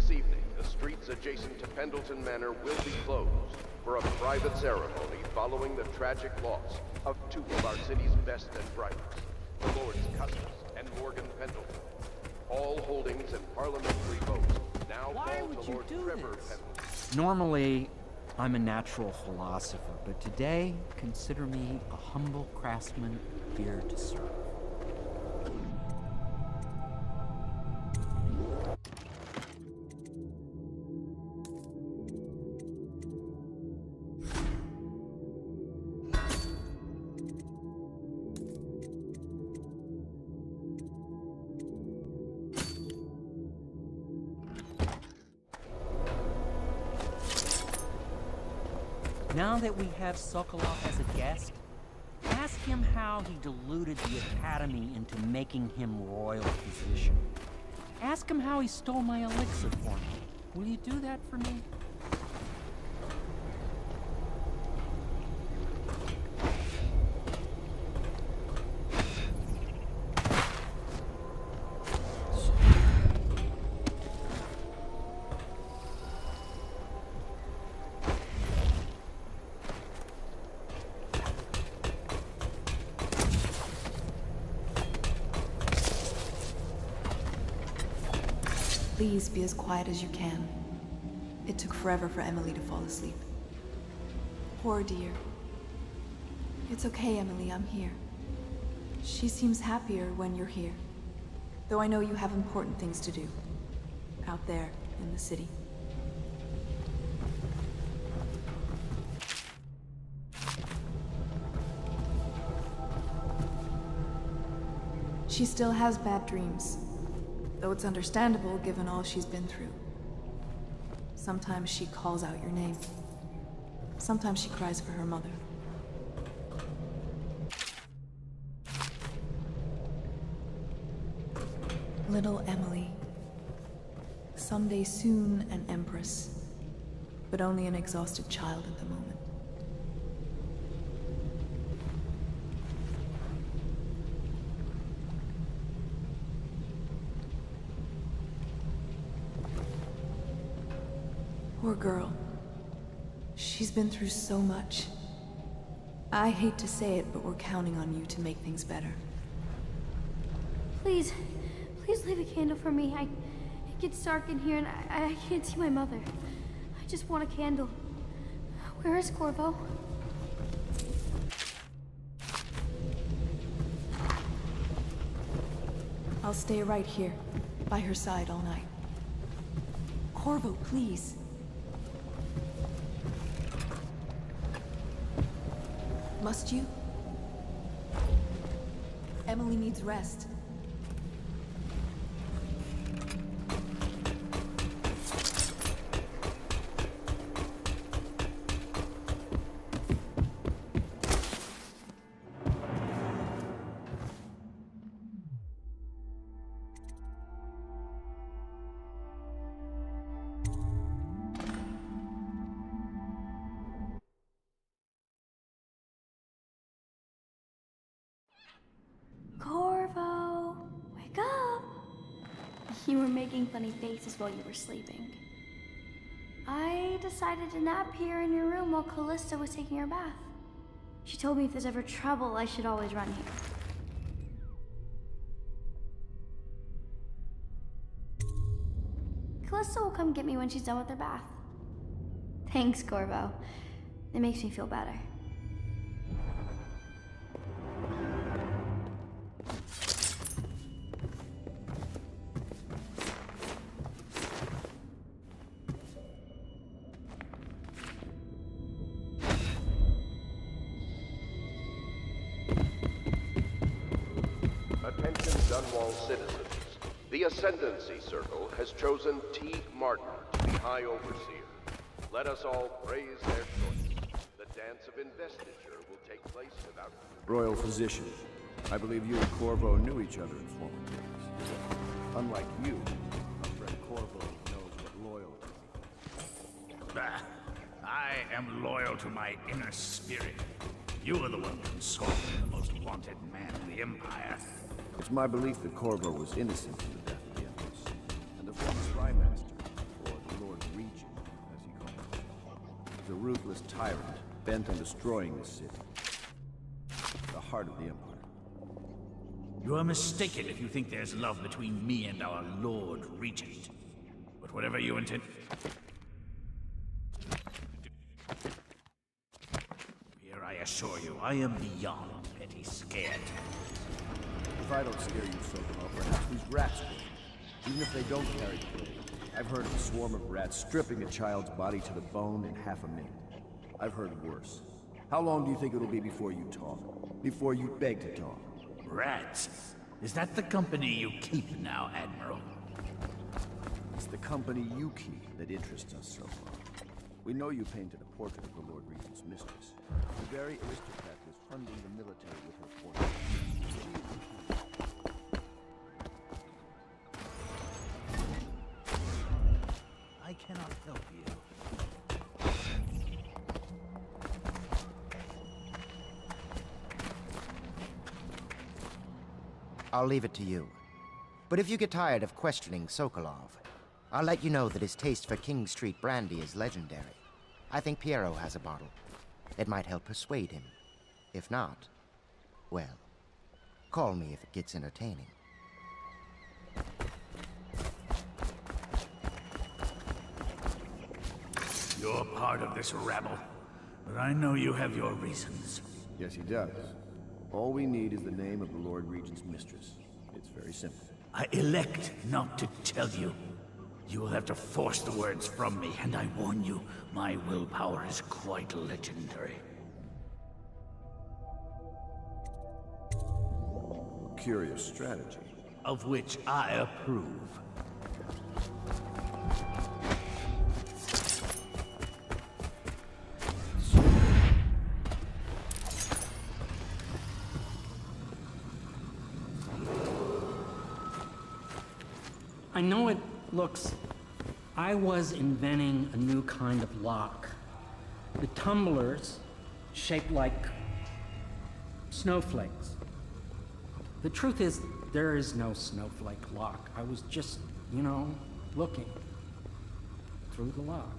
This evening, the streets adjacent to Pendleton Manor will be closed for a private ceremony following the tragic loss of two of our city's best and brightest, the Lords Custis and Morgan Pendleton. All holdings and parliamentary votes now fall to Lord Trevor Pendleton. Normally, I'm a natural philosopher, but today, consider me a humble craftsman here to serve. Now that we have Sokolov as a guest, ask him how he deluded the Academy into making him royal physician. Ask him how he stole my elixir for me. Will you do that for me? Please be as quiet as you can. It took forever for Emily to fall asleep. Poor dear. It's okay, Emily, I'm here. She seems happier when you're here. Though I know you have important things to do. Out there, in the city. She still has bad dreams. Though it's understandable given all she's been through. Sometimes she calls out your name. Sometimes she cries for her mother. Little Emily. Someday soon an empress. But only an exhausted child at the moment. Poor girl. She's been through so much. I hate to say it, but we're counting on you to make things better. Please leave a candle for me. It gets dark in here and I can't see my mother. I just want a candle. Where is Corvo? I'll stay right here, by her side all night. Corvo, please. Must you? Emily needs rest. Corvo, wake up! You were making funny faces while you were sleeping. I decided to nap here in your room while Callista was taking her bath. She told me if there's ever trouble, I should always run here. Callista will come get me when she's done with her bath. Thanks, Corvo. It makes me feel better. Attention Dunwall citizens. The Ascendancy Circle has chosen T. Martin to be High Overseer. Let us all praise their choice. The dance of investiture will take place without... Royal Physician, I believe you and Corvo knew each other in former days. Unlike you, our friend Corvo knows what loyalty means. I am loyal to my inner spirit. You are the one consoling the most wanted man in the Empire. It's my belief that Corvo was innocent in the death of the Empress, and the former Spy Master a ruthless tyrant bent on destroying this city. The heart of the Empire. You are mistaken if you think there's love between me and our Lord Regent. But whatever you intend... Here I assure you, I am beyond petty scared. If I don't scare you so well, perhaps these rats will. Even if they don't carry the plague. I've heard of a swarm of rats stripping a child's body to the bone in half a minute. I've heard worse. How long do you think it'll be before you talk? Before you beg to talk? Rats? Is that the company you keep now, Admiral? It's the company you keep that interests us so far. We know you painted a portrait of the Lord Regent's mistress. The very aristocrat was funding the military with her portrait. I cannot help you. I'll leave it to you. But if you get tired of questioning Sokolov, I'll let you know that his taste for King Street brandy is legendary. I think Piero has a bottle. It might help persuade him. If not, well, call me if it gets entertaining. You're part of this rabble, but I know you have your reasons. Yes, he does. All we need is the name of the Lord Regent's mistress. It's very simple. I elect not to tell you. You will have to force the words from me, and I warn you, my willpower is quite legendary. Curious strategy. Of which I approve. I know it looks... I was inventing a new kind of lock. The tumblers, shaped like snowflakes. The truth is, there is no snowflake lock. I was just, you know, looking through the lock.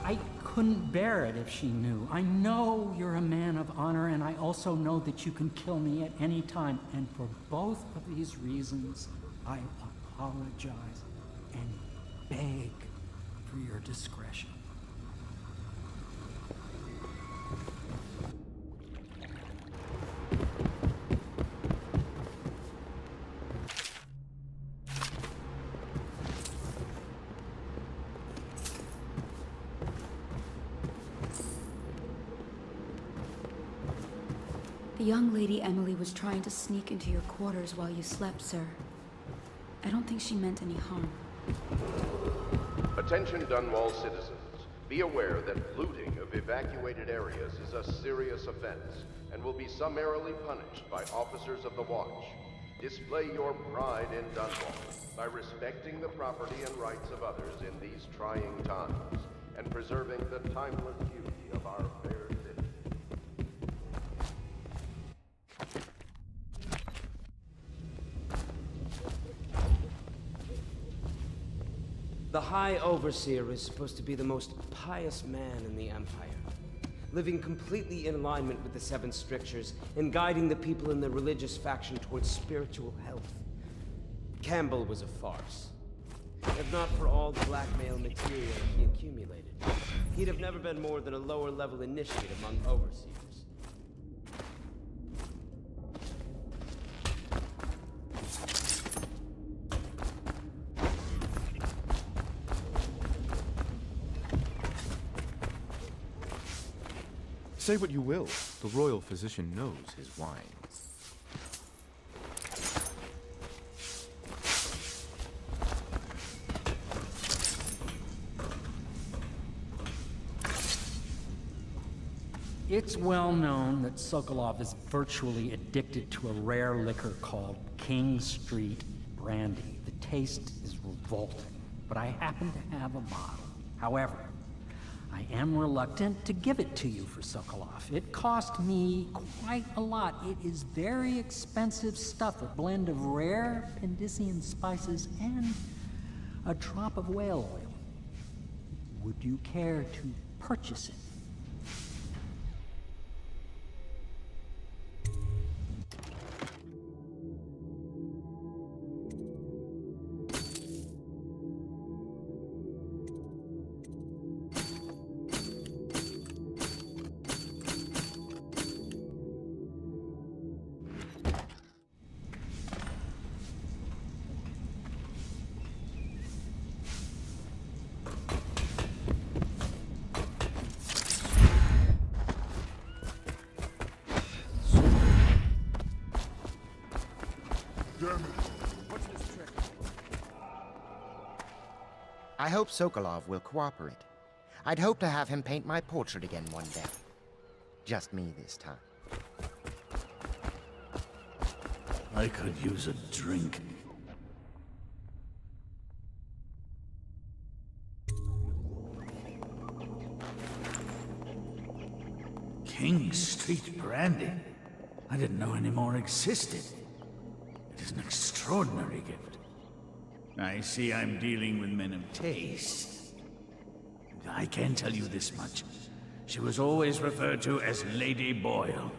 I couldn't bear it if she knew. I know you're a man of honor, and I also know that you can kill me at any time. And for both of these reasons, I apologize and beg for your discretion. The young lady Emily was trying to sneak into your quarters while you slept, sir. I don't think she meant any harm. Attention Dunwall citizens. Be aware that looting of evacuated areas is a serious offense and will be summarily punished by officers of the Watch. Display your pride in Dunwall by respecting the property and rights of others in these trying times and preserving the timeless beauty of our fair city. The High Overseer is supposed to be the most pious man in the Empire, living completely in alignment with the Seven Strictures and guiding the people in the religious faction towards spiritual health. Campbell was a farce. If not for all the blackmail material he accumulated, he'd have never been more than a lower-level initiate among overseers. Say what you will, the royal physician knows his wines. It's well known that Sokolov is virtually addicted to a rare liquor called King Street brandy. The taste is revolting, but I happen to have a bottle. However, I I am reluctant to give it to you for Sokolov. It cost me quite a lot. It is very expensive stuff, a blend of rare Pendician spices and a drop of whale oil. Would you care to purchase it? I hope Sokolov will cooperate. I'd hope to have him paint my portrait again one day. Just me this time. I could use a drink. King Street brandy? I didn't know any more existed. It is an extraordinary gift. I see I'm dealing with men of taste. I can tell you this much. She was always referred to as Lady Boyle.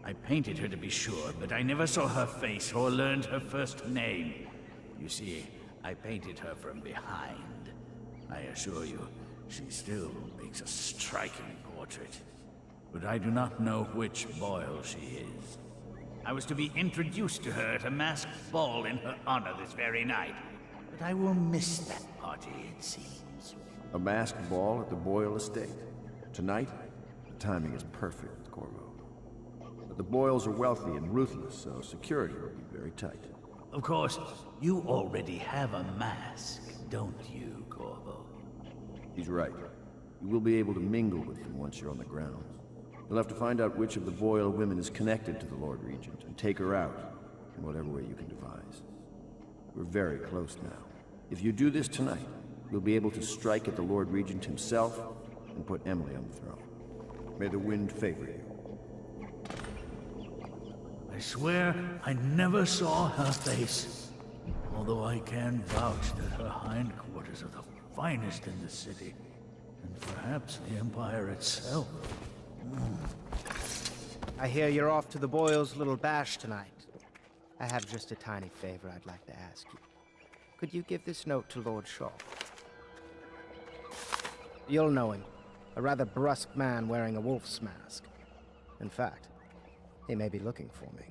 I painted her to be sure, but I never saw her face or learned her first name. You see, I painted her from behind. I assure you, she still makes a striking portrait. But I do not know which Boyle she is. I was to be introduced to her at a masked ball in her honor this very night. But I will miss that party, it seems. A masked ball at the Boyle estate. Tonight, the timing is perfect, Corvo. But the Boyles are wealthy and ruthless, so security will be very tight. Of course, you already have a mask, don't you, Corvo? He's right. You will be able to mingle with them once you're on the grounds. You'll have to find out which of the Boyle women is connected to the Lord Regent and take her out in whatever way you can devise. We're very close now. If you do this tonight, we'll be able to strike at the Lord Regent himself and put Emily on the throne. May the wind favor you. I swear I never saw her face. Although I can vouch that her hindquarters are the finest in the city. And perhaps the Empire itself. I hear you're off to the Boyles' little bash tonight. I have just a tiny favor I'd like to ask you. Could you give this note to Lord Shaw? You'll know him. A rather brusque man wearing a wolf's mask. In fact, he may be looking for me.